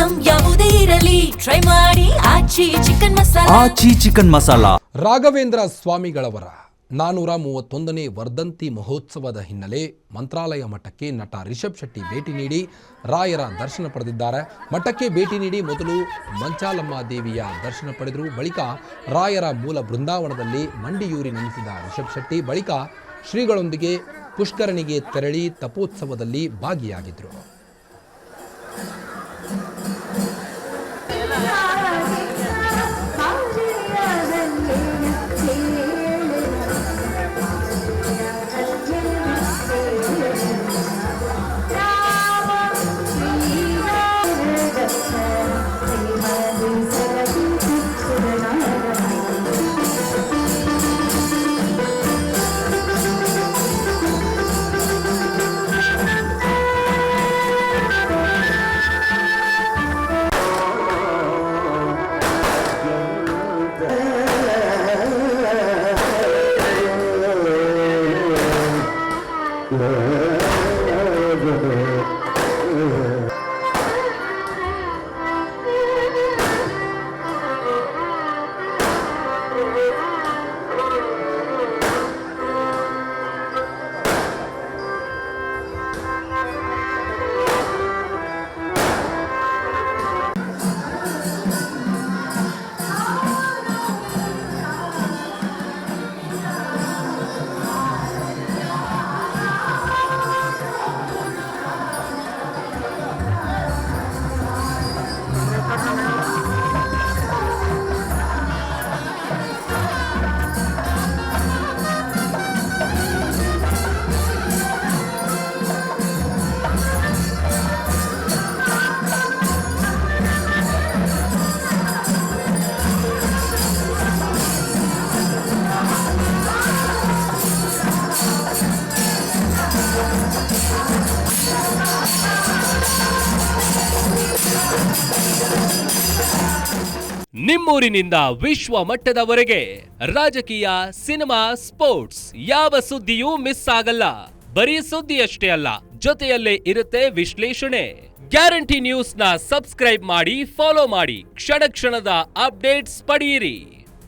Item ಯಾವುದೇ ಇರಲಿ try ಮಾಡಿ ಆಚಿ ಚಿಕನ್ ಮಸಾಲಾ. ರಾಘವೇಂದ್ರ ಸ್ವಾಮಿಗಳವರ 431ನೇ ವರ್ಧಂತಿ ಮಹೋತ್ಸವದ ಹಿನ್ನೆಲೆ ಮಂತ್ರಾಲಯ ಮಠಕ್ಕೆ ನಟ ರಿಷಬ್ ಶೆಟ್ಟಿ ಭೇಟಿ ನೀಡಿ ರಾಯರ ದರ್ಶನ ಪಡೆದಿದ್ದಾರೆ. ಮಠಕ್ಕೆ ಭೇಟಿ ನೀಡಿ ಮೊದಲು ಮಂಚಾಲಮ್ಮ ದೇವಿಯ ದರ್ಶನ ಪಡೆದರು. ಬಳಿಕ ರಾಯರ ಮೂಲ ಬೃಂದಾವನದಲ್ಲಿ ಮಂಡಿಯೂರಿ ನೆಲೆಸಿದ ರಿಷಬ್ ಶೆಟ್ಟಿ ಬಳಿಕ ಶ್ರೀಗಳೊಂದಿಗೆ ಪುಷ್ಕರಣಿಗೆ ತೆರಳಿ ತಪೋತ್ಸವದಲ್ಲಿ ಭಾಗಿಯಾಗಿದ್ದರು. ನಿಮ್ಮೂರಿನಿಂದ ವಿಶ್ವ ಮಟ್ಟದವರೆಗೆ ರಾಜಕೀಯ, ಸಿನಿಮಾ, ಸ್ಪೋರ್ಟ್ಸ್ ಯಾವ ಸುದ್ದಿಯೂ ಮಿಸ್ ಆಗಲ್ಲ. ಬರೀ ಸುದ್ದಿಯಷ್ಟೇ ಅಲ್ಲ, ಜೊತೆಯಲ್ಲೇ ಇರುತ್ತೆ ವಿಶ್ಲೇಷಣೆ. ಗ್ಯಾರಂಟಿ ನ್ಯೂಸ್ನ ಸಬ್ಸ್ಕ್ರೈಬ್ ಮಾಡಿ, ಫಾಲೋ ಮಾಡಿ, ಕ್ಷಣ ಕ್ಷಣದ ಅಪ್ಡೇಟ್ಸ್ ಪಡೆಯಿರಿ.